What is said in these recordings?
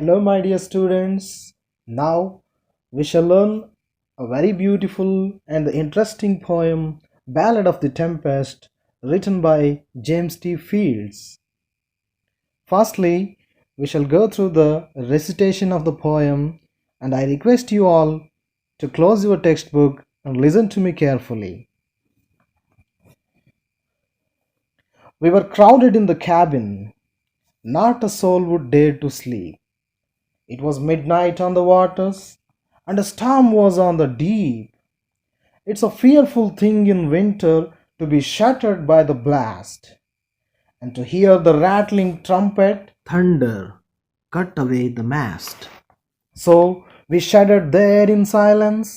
Hello, my dear students. Now we shall learn a very beautiful and interesting poem, Ballad of the Tempest, written by James T. Fields. Firstly, we shall go through the recitation of the poem, and I request you all to close your textbook and listen to me carefully. We were crowded in the cabin. Not a soul would dare to sleep. It was midnight on the waters, and a storm was on the deep. It's a fearful thing in winter to be shattered by the blast, and to hear the rattling trumpet thunder cut away the mast. So we shuddered there in silence,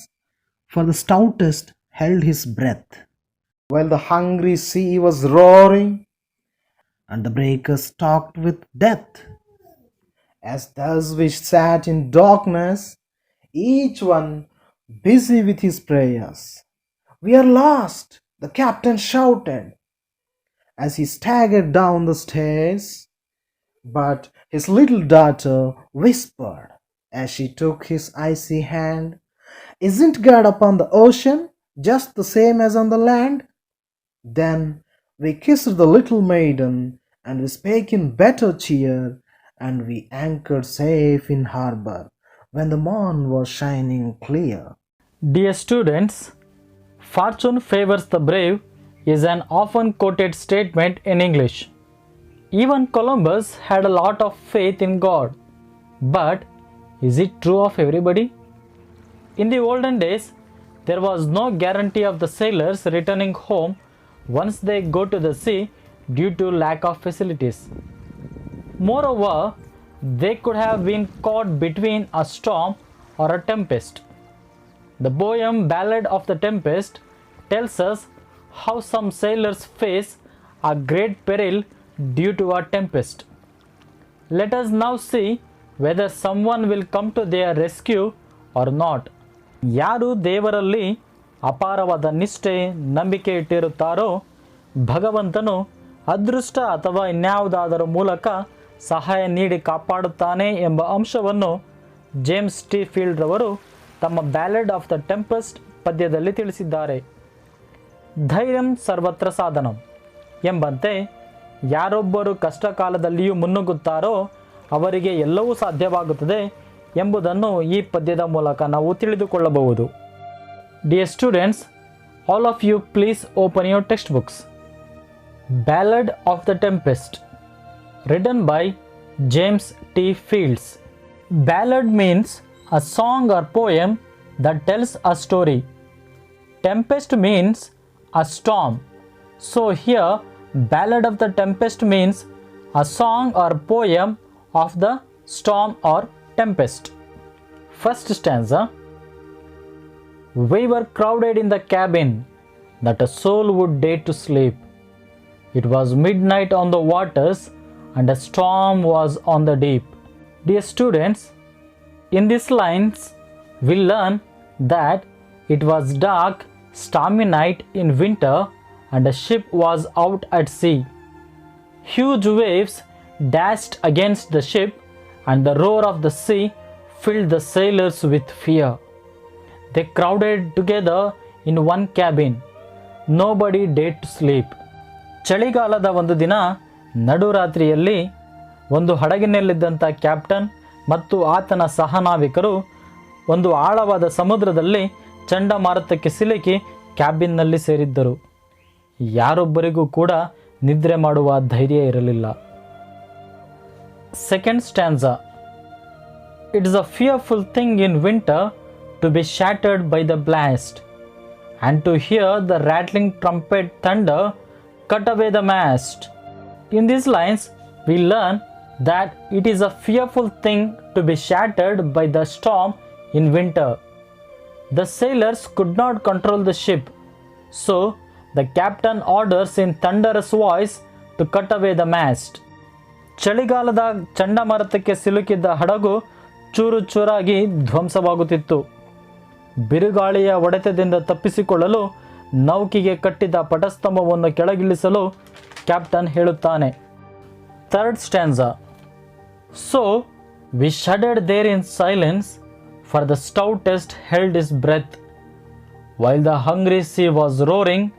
for the stoutest held his breath, while the hungry sea was roaring, and the breakers talked with death. As thus we sat in darkness, each one busy with his prayers. "We are lost!" the captain shouted as he staggered down the stairs. But his little daughter whispered as she took his icy hand, "Isn't God upon the ocean just the same as on the land?" Then we kissed the little maiden, and we spake in better cheer, and we anchored safe in harbor when the morn was shining clear. Dear students, fortune favors the brave is an often quoted statement in English. Even Columbus had a lot of faith in God. But is it true of everybody? In the olden days, there was no guarantee of the sailors returning home once they go to the sea due to lack of facilities. Moreover, they could have been caught between a storm or a tempest. The poem Ballad of the Tempest tells us how some sailors face a great peril due to a tempest. Let us now see whether someone will come to their rescue or not. ಯಾರು ದೇವರಲ್ಲಿ ಅಪಾರವಾದ ನಿಷ್ಠೆ ನಂಬಿಕೆ ಇಟ್ಟಿರುತ್ತಾರೋ ಭಗವಂತನು ಅದೃಷ್ಟ ಅಥವಾ ಇನ್ಯಾವುದಾದರೂ ಮೂಲಕ ಸಹಾಯ ನೀಡಿ ಕಾಪಾಡುತ್ತಾನೆ ಎಂಬ ಅಂಶವನ್ನು ಜೇಮ್ಸ್ ಟಿ ಫೀಲ್ಡ್ ರವರು ತಮ್ಮ ಬ್ಯಾಲೆಡ್ ಆಫ್ ದ ಟೆಂಪೆಸ್ಟ್ ಪದ್ಯದಲ್ಲಿ ತಿಳಿಸಿದ್ದಾರೆ. ಧೈರ್ಯಂ ಸರ್ವತ್ರ ಸಾಧನಂ ಎಂಬಂತೆ ಯಾರೊಬ್ಬರು ಕಷ್ಟಕಾಲದಲ್ಲಿಯೂ ಮುನ್ನುಗ್ಗುತ್ತಾರೋ ಅವರಿಗೆ ಎಲ್ಲವೂ ಸಾಧ್ಯವಾಗುತ್ತದೆ ಎಂಬುದನ್ನು ಈ ಪದ್ಯದ ಮೂಲಕ ನಾವು ತಿಳಿದುಕೊಳ್ಳಬಹುದು. Dear students, all of you please open your textbooks. Ballad of the tempest written by James T. Fields. Ballad means a song or poem that tells a story. Tempest means a storm. So here, Ballad of the Tempest means a song or poem of the storm or tempest. First stanza. We were crowded in the cabin that a soul would dare to sleep. It was midnight on the waters and a storm was on the deep. Dear students, in these lines we learn that it was dark, stormy night in winter and a ship was out at sea. Huge waves dashed against the ship and the roar of the sea filled the sailors with fear. They crowded together in one cabin. Nobody dared to sleep. ಚಳಿಗಾಲದ ಒಂದು ದಿನ ನಡುರಾತ್ರಿಯಲ್ಲಿ ಒಂದು ಹಡಗಿನಲ್ಲಿದ್ದಂಥ captain ಮತ್ತು ಆತನ ಸಹನಾವಿಕರು ಒಂದು ಆಳವಾದ ಸಮುದ್ರದಲ್ಲಿ ಚಂಡಮಾರುತಕ್ಕೆ ಸಿಲುಕಿ ಕ್ಯಾಬಿನ್ನಲ್ಲಿ ಸೇರಿದ್ದರು. ಯಾರೊಬ್ಬರಿಗೂ ಕೂಡ ನಿದ್ರೆ ಮಾಡುವ ಧೈರ್ಯ ಇರಲಿಲ್ಲ. Second stanza. It is a fearful thing in winter to be shattered by the blast and to hear the rattling trumpet thunder cut away the mast. In these lines, we learn that it is a fearful thing to be shattered by the storm in winter. The sailors could not control the ship, so the captain orders in thunderous voice to cut away the mast. ಚಳಿಗಾಲದ ಚಂಡಮಾರುತಕ್ಕೆ ಸಿಲುಕಿದ್ದ ಹಡಗು ಚೂರು ಚೂರಾಗಿ ಧ್ವಂಸವಾಗುತ್ತಿತ್ತು. ಬಿರುಗಾಳಿಯ ಹೊಡೆತದಿಂದ ತಪ್ಪಿಸಿಕೊಳ್ಳಲು ನೌಕೆಗೆ ಕಟ್ಟಿದ ಪಟಸ್ತಂಭವನ್ನು ಕೆಳಗಿಳಿಸಲು captain ಹೇಳುತ್ತಾನೆ. Third ಸ್ಟ್ಯಾನ್ಸಾ. So We shuddered there in silence, for the stoutest held his breath, while the hungry sea was roaring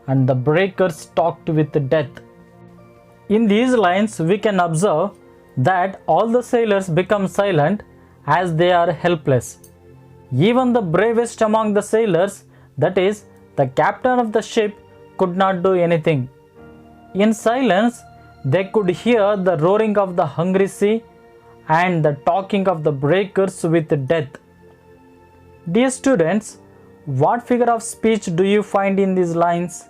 and the breakers talked with death. In these lines, we can observe that all the sailors become silent as they are helpless. Even the bravest among the sailors, that is, the captain of the ship, could not do anything. In silence, they could hear the roaring of the hungry sea and the talking of the breakers with death. Dear students, what figure of speech do you find in these lines?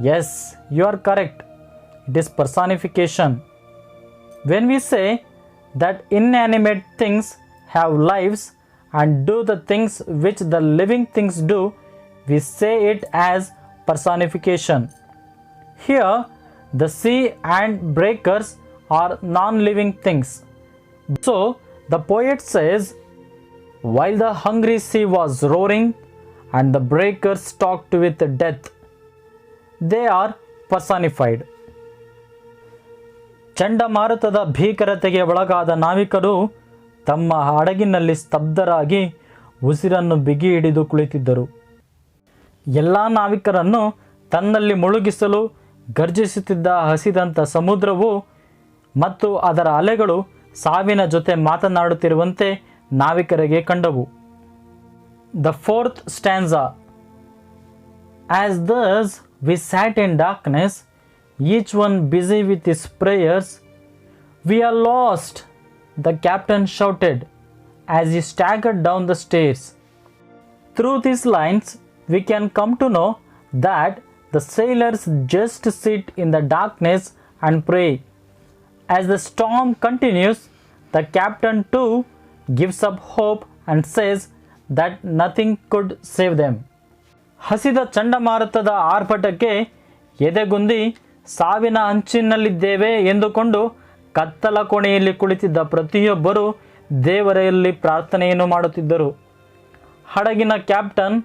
Yes, you are correct. It is personification. When we say that inanimate things have lives and do the things which the living things do, we say it as personification. Here, the sea and breakers are non-living things. So, the poet says, while the hungry sea was roaring and the breakers talked with death, they are personified. ಚಂಡಮಾರುತದ ಭೀಕರತೆಗೆ ಒಳಗಾದ ನಾವಿಕರು ತಮ್ಮ ಹಡಗಿನಲ್ಲಿ ಸ್ತಬ್ಧರಾಗಿ ಉಸಿರನ್ನು ಬಿಗಿ ಹಿಡಿದು ಕುಳಿತಿದ್ದರು. ಎಲ್ಲ ನಾವಿಕರನ್ನು ತನ್ನಲ್ಲಿ ಮುಳುಗಿಸಲು ಗರ್ಜಿಸುತ್ತಿದ್ದ ಹಸಿದಂಥ ಸಮುದ್ರವು ಮತ್ತು ಅದರ ಅಲೆಗಳು ಸಾವಿನ ಜೊತೆ ಮಾತನಾಡುತ್ತಿರುವಂತೆ ನಾವಿಕರಿಗೆ ಕಂಡವು. The fourth stanza. As thus we sat in darkness, each one busy with his prayers, we are lost, the captain shouted as he staggered down the stairs. Through these lines, we can come to know that the sailors just sit in the darkness and pray. As the storm continues, the captain too gives up hope and says that nothing could save them. ಹಸಿದ ಚಂಡಮಾರುತದ ಆರ್ಭಟಕ್ಕೆ ಎದೆಗುಂದಿ ಸಾವಿನ ಅಂಚಿನಲ್ಲಿದ್ದೇವೆ ಎಂದುಕೊಂಡು ಕತ್ತಲ ಕೋಣೆಯಲ್ಲಿ ಕುಳಿತಿದ್ದ ಪ್ರತಿಯೊಬ್ಬರೂ ದೇವರಲ್ಲಿ ಪ್ರಾರ್ಥನೆಯನ್ನು ಮಾಡುತ್ತಿದ್ದರು. ಹಡಗಿನ ಕ್ಯಾಪ್ಟನ್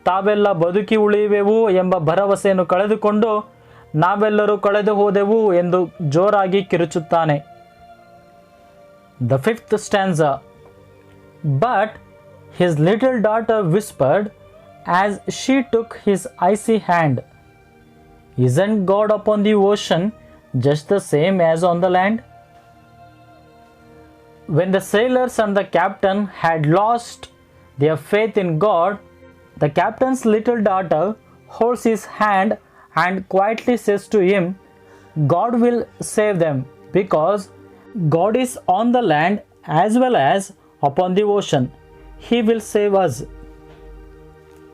ತಾವೆಲ್ಲ ಬದುಕಿ ಉಳಿಯುವೆವು ಎಂಬ ಭರವಸೆಯನ್ನು ಕಳೆದುಕೊಂಡು ನಾವೆಲ್ಲರೂ ಕಳೆದು ಹೋದೆವು ಎಂದು ಜೋರಾಗಿ ಕಿರುಚುತ್ತಾನೆ. The fifth stanza. But his little daughter whispered as she took his icy hand, isn't God upon the ocean just the same as on the land? When the sailors and the captain had lost their faith in God, the captain's little daughter holds his hand and quietly says to him, God will save them because God is on the land as well as upon the ocean. He will save us.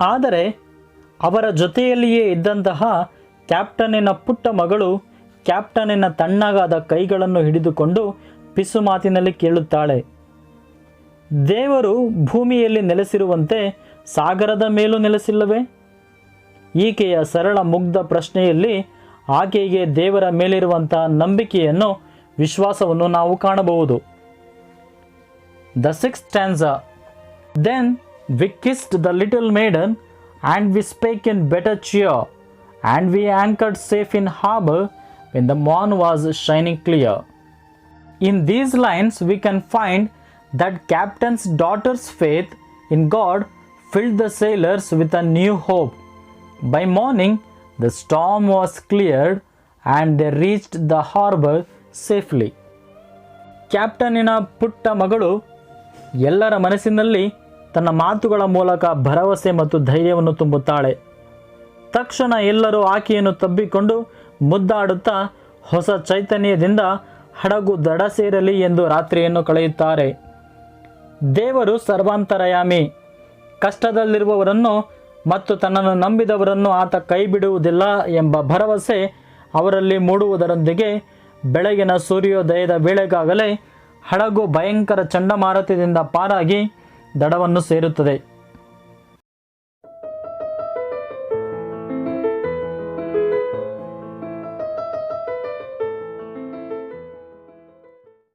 ಆದರೆ ಅವರ ಜೊತೆಯಲ್ಲಿಯೇ ಇದ್ದಂತಹ ಕ್ಯಾಪ್ಟನಿನ ಪುಟ್ಟ ಮಗಳು ಕ್ಯಾಪ್ಟನಿನ ತಣ್ಣಗಾದ ಕೈಗಳನ್ನು ಹಿಡಿದುಕೊಂಡು ಪಿಸು ಮಾತಿನಲ್ಲಿ ಕೇಳುತ್ತಾಳೆ, ದೇವರು ಭೂಮಿಯಲ್ಲಿ ನೆಲೆಸಿರುವಂತೆ ಸಾಗರದ ಮೇಲೂ ನೆಲೆಸಿಲ್ಲವೇ? ಈಕೆಯ ಸರಳ ಮುಗ್ಧ ಪ್ರಶ್ನೆಯಲ್ಲಿ ಆಕೆಗೆ ದೇವರ ಮೇಲಿರುವಂತಹ ನಂಬಿಕೆಯನ್ನು ವಿಶ್ವಾಸವನ್ನು ನಾವು ಕಾಣಬಹುದು. The sixth stanza. Then we kissed the little maiden and we spake in better cheer, and we anchored safe in harbor when the morn was shining clear. In these lines we can find that captain's daughter's faith in God filled the sailors with a new hope. By morning the storm was cleared and they reached the harbor safely. ಕ್ಯಾಪ್ಟನಿನ ಪುಟ್ಟ ಮಗಳು ಎಲ್ಲರ ಮನಸ್ಸಿನಲ್ಲಿ ತನ್ನ ಮಾತುಗಳ ಮೂಲಕ ಭರವಸೆ ಮತ್ತು ಧೈರ್ಯವನ್ನು ತುಂಬುತ್ತಾಳೆ. ತಕ್ಷಣ ಎಲ್ಲರೂ ಆಕೆಯನ್ನು ತಬ್ಬಿಕೊಂಡು ಮುದ್ದಾಡುತ್ತಾ ಹೊಸ ಚೈತನ್ಯದಿಂದ ಹಡಗು ದಡ ಸೇರಲಿ ಎಂದು ರಾತ್ರಿಯನ್ನು ಕಳೆಯುತ್ತಾರೆ. ದೇವರು ಸರ್ವಾಂತರಯಾಮಿ. ಕಷ್ಟದಲ್ಲಿರುವವರನ್ನು ಮತ್ತು ತನ್ನನ್ನು ನಂಬಿದವರನ್ನು ಆತ ಕೈ ಬಿಡುವುದಿಲ್ಲ ಎಂಬ ಭರವಸೆ ಅವರಲ್ಲಿ ಮೂಡುವುದರೊಂದಿಗೆ ಬೆಳಗಿನ ಸೂರ್ಯೋದಯದ ವೇಳೆಗಾಗಲೇ ಹಡಗು ಭಯಂಕರ ಚಂಡಮಾರುತದಿಂದ ಪಾರಾಗಿ ದಡವನ್ನು ಸೇರುತ್ತದೆ.